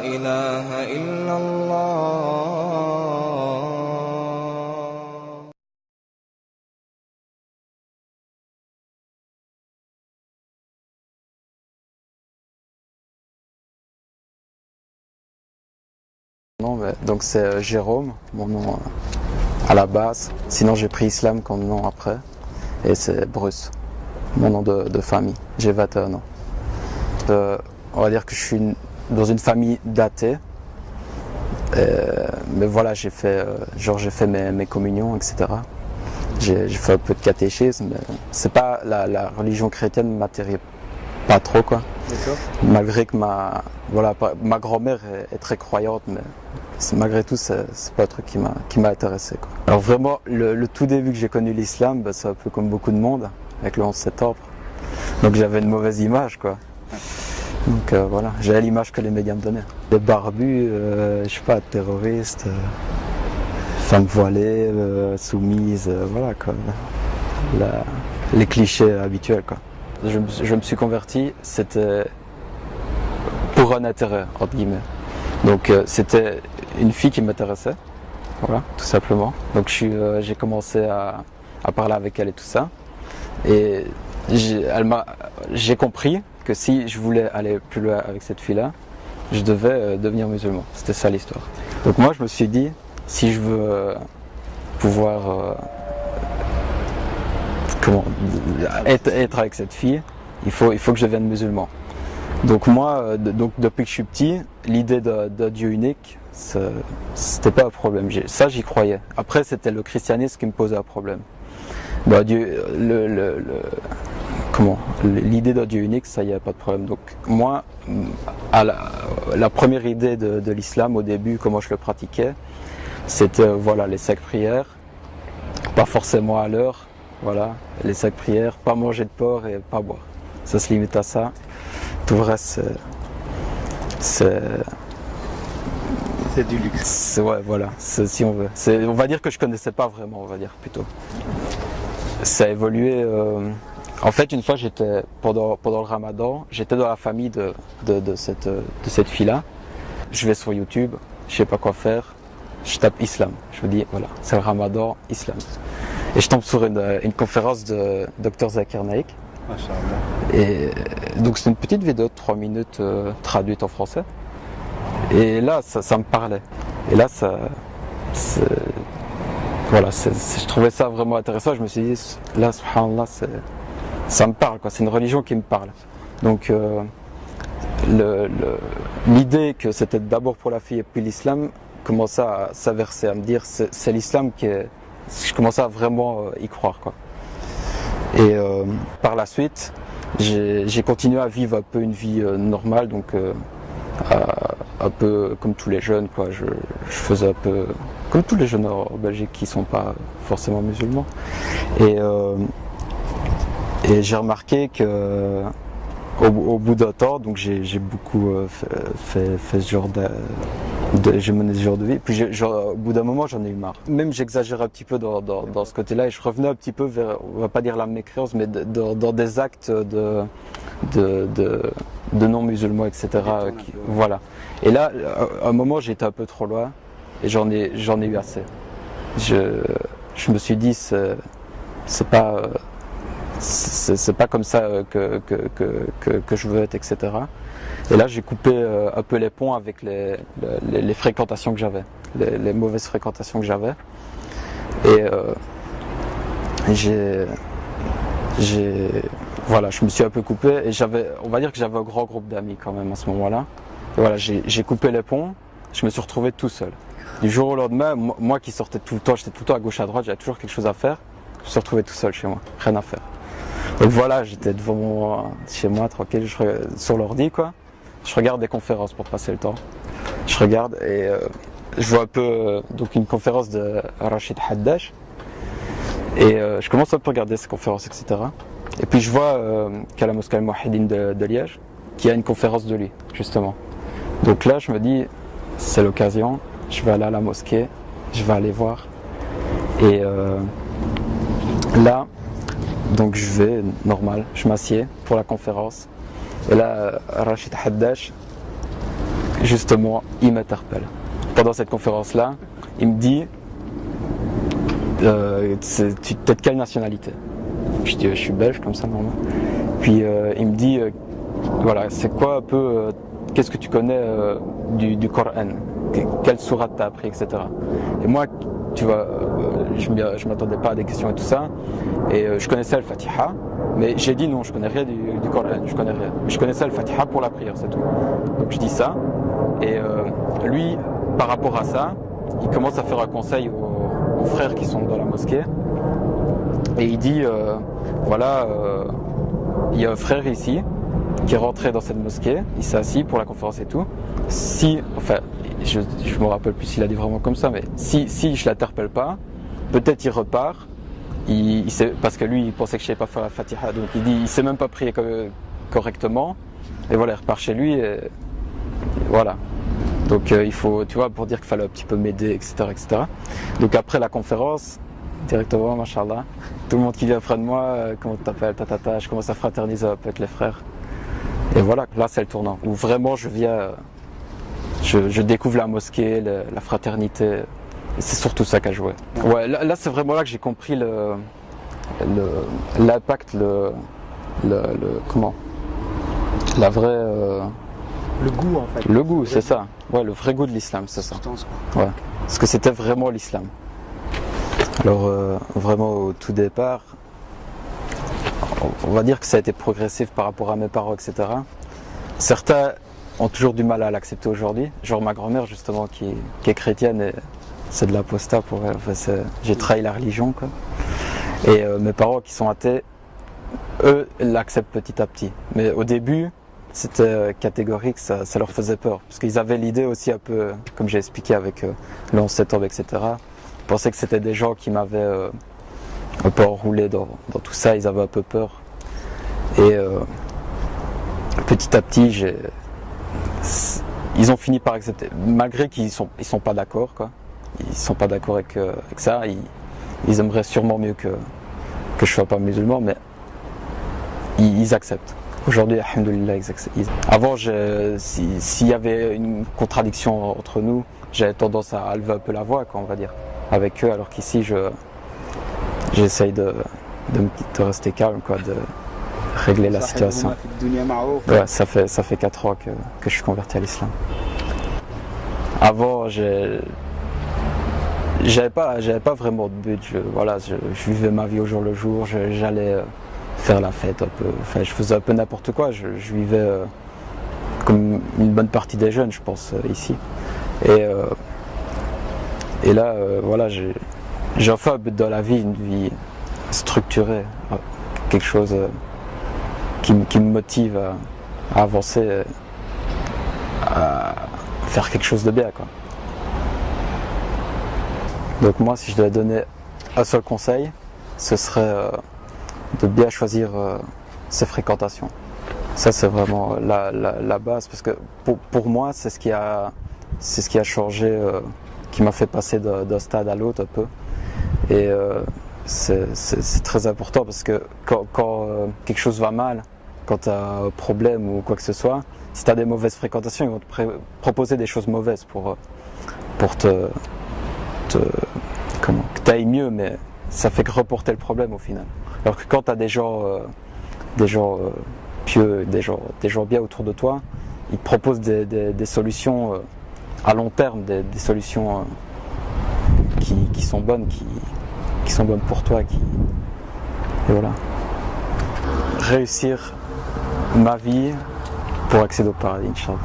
إله إلا الله. Non, donc c'est Jérôme, mon nom à la base. Sinon j'ai pris Islam comme nom après. Et c'est Bruce, mon nom de famille. J'ai 21 ans. On va dire que je suis dans une famille d'athées. Mais voilà, j'ai fait mes communions, etc. J'ai fait un peu de catéchisme. Mais c'est pas la religion chrétienne m'atterrit pas trop, quoi. Malgré que ma grand-mère est très croyante, mais malgré tout c'est pas un truc qui m'a intéressé, quoi. Alors vraiment le tout début que j'ai connu l'islam, c'est un peu comme beaucoup de monde avec le 11 septembre. Donc j'avais une mauvaise image, quoi. Donc voilà, j'avais l'image que les médias me donnaient. Des barbus, je sais pas, terroristes, femmes voilées, soumises, voilà, quoi. Les clichés habituels, quoi. Je me suis converti, c'était pour un intérêt, entre guillemets. Donc c'était une fille qui m'intéressait, voilà, tout simplement. Donc j'ai commencé à parler avec elle et tout ça. Et j'ai compris que si je voulais aller plus loin avec cette fille-là, je devais devenir musulman. C'était ça l'histoire. Donc moi je me suis dit, si je veux pouvoir être avec cette fille, il faut que je devienne musulman. Donc moi, depuis que je suis petit, l'idée de Dieu unique, c'était pas un problème. Ça, j'y croyais. Après, c'était le christianisme qui me posait un problème. Bah, l'idée de Dieu unique, ça, y a pas de problème. Donc moi, la première idée de l'islam au début, comment je le pratiquais, c'était voilà, les 5 prières, pas forcément à l'heure. Voilà, les 5 prières, pas manger de porc et pas boire. Ça se limite à ça. Tout le reste, c'est du luxe. Ouais, voilà, si on veut. On va dire que je connaissais pas vraiment, on va dire plutôt. Ça a évolué. En fait, une fois, j'étais pendant le Ramadan, j'étais dans la famille de cette fille-là. Je vais sur YouTube, je sais pas quoi faire. Je tape islam. Je me dis voilà, c'est le Ramadan, islam. Et je tombe sur une conférence de Dr Zakir Naik. Et donc c'est une petite vidéo de 3 minutes traduite en français. Et là, ça me parlait. Et là, je trouvais ça vraiment intéressant. Je me suis dit, là, subhanallah, ça me parle, quoi. C'est une religion qui me parle. Donc l'idée que c'était d'abord pour la fille et puis l'islam commençait à s'inverser, à me dire c'est l'islam qui est... Je commençais à vraiment y croire, quoi. Et par la suite, j'ai continué à vivre un peu une vie normale, donc un peu comme tous les jeunes, quoi. Je faisais un peu comme tous les jeunes en Belgique qui sont pas forcément musulmans. Et j'ai remarqué que au bout d'un temps, donc j'ai beaucoup fait ce genre j'ai mené ce genre de vie. Puis au bout d'un moment, j'en ai eu marre. Même j'exagérais un petit peu dans ce côté-là et je revenais un petit peu vers, on va pas dire la mécréance, mais dans des actes de non-musulmans, etc. Voilà. Et là, à un moment, j'étais un peu trop loin et j'en ai eu assez. Je me suis dit, c'est pas comme ça que je veux être, etc. Et là, j'ai coupé un peu les ponts avec les fréquentations que j'avais, les mauvaises fréquentations que j'avais. Et voilà, je me suis un peu coupé et on va dire que j'avais un grand groupe d'amis quand même à ce moment-là. Et voilà, j'ai coupé les ponts, je me suis retrouvé tout seul. Du jour au lendemain, moi qui sortais tout le temps, j'étais tout le temps à gauche à droite, j'avais toujours quelque chose à faire. Je me suis retrouvé tout seul chez moi, rien à faire. Donc voilà, j'étais chez moi tranquille, sur l'ordi, quoi. Je regarde des conférences pour passer le temps. Je regarde et je vois un peu donc une conférence de Rachid Haddash. Et je commence un peu à regarder ces conférences, etc. Et puis je vois qu'à la mosquée Al-Mouahidine de Liège, qu'il y a une conférence de lui, justement. Donc là, je me dis, c'est l'occasion, je vais aller à la mosquée, je vais aller voir. Et là, Donc je vais, normal, je m'assieds pour la conférence. Et là, Rachid Haddash, justement, il m'interpelle. Pendant cette conférence-là, il me dit tu es de quelle nationalité? Je dis je suis belge, comme ça, normalement. Puis il me dit voilà, c'est quoi un peu, qu'est-ce que tu connais du Coran? Quelle sourate t'as appris, etc. Et moi, tu vois, je m'attendais pas à des questions et tout ça. Et je connaissais le Fatiha, mais j'ai dit non, je connais rien du Coran, je connais rien. Mais je connaissais le Fatiha pour la prière, c'est tout. Donc je dis ça. Et lui, par rapport à ça, il commence à faire un conseil aux frères qui sont dans la mosquée. Et il dit, voilà, il y a un frère ici qui est rentré dans cette mosquée, il s'est assis pour la conférence et tout. Si, enfin, je me rappelle plus s'il a dit vraiment comme ça, mais si je l'interpelle pas, peut-être il repart. Il sait, parce que lui, il pensait que je ne savais pas faire la Fatiha, donc il dit, il sait même pas prier correctement. Et voilà, il repart chez lui. Et voilà. Donc il faut, tu vois, pour dire qu'il fallait un petit peu m'aider, etc., etc. Donc après la conférence, directement, machallah, tout le monde qui vient près de moi, comment tu t'appelles, tatata, je commence à fraterniser avec les frères. Et voilà, là c'est le tournant, où vraiment je viens, je découvre la mosquée, la fraternité, et c'est surtout ça qu'a joué. Ouais, là c'est vraiment là que j'ai compris l'impact, comment, la vraie... le goût en fait. Le goût, c'est ça. Ouais, le vrai goût de l'islam, c'est ça. Ouais. Parce que c'était vraiment l'islam. Alors, vraiment au tout départ, on va dire que ça a été progressif par rapport à mes parents, etc. Certains ont toujours du mal à l'accepter aujourd'hui. Genre ma grand-mère, justement, qui est chrétienne, et c'est de l'apostat pour elle. Enfin, j'ai trahi la religion, quoi. Et mes parents qui sont athées, eux, l'acceptent petit à petit. Mais au début, c'était catégorique, ça leur faisait peur. Parce qu'ils avaient l'idée aussi un peu, comme j'ai expliqué avec le 11 septembre, etc. Ils pensaient que c'était des gens qui m'avaient un peu enroulé dans tout ça, ils avaient un peu peur. Et petit à petit, ils ont fini par accepter. Malgré qu'ils sont pas d'accord, quoi. Ils sont pas d'accord avec ça. Ils aimeraient sûrement mieux que je sois pas musulman, mais ils acceptent. Aujourd'hui, alhamdoulilah, ils acceptent. Avant, s'il y avait une contradiction entre nous, j'avais tendance à lever un peu la voix, quoi, on va dire, avec eux, alors qu'ici, j'essaye de rester calme, quoi, de régler la situation. Ouais, ça fait 4 ans que je suis converti à l'islam. Avant, j'avais pas vraiment de but. Je vivais ma vie au jour le jour. J'allais faire la fête un peu. Enfin, je faisais un peu n'importe quoi. Je vivais comme une bonne partie des jeunes, je pense, ici. Et là, voilà, j'ai enfin un but dans la vie, une vie structurée, quelque chose qui me motive à avancer, à faire quelque chose de bien, quoi. Donc moi, si je devais donner un seul conseil, ce serait de bien choisir ses fréquentations. Ça, c'est vraiment la base, parce que pour moi, c'est ce qui a changé, qui m'a fait passer d'un stade à l'autre un peu. Et c'est très important, parce que quand quelque chose va mal, quand tu as un problème ou quoi que ce soit, si tu as des mauvaises fréquentations, ils vont te proposer des choses mauvaises pour que tu ailles mieux, mais ça fait que reporter le problème au final. Alors que quand tu as des gens pieux, des gens bien autour de toi, ils te proposent des solutions à long terme, des solutions qui sont bonnes, qui sont bonnes pour toi. Et voilà. Réussir ma vie pour accéder au paradis, Inch'Allah.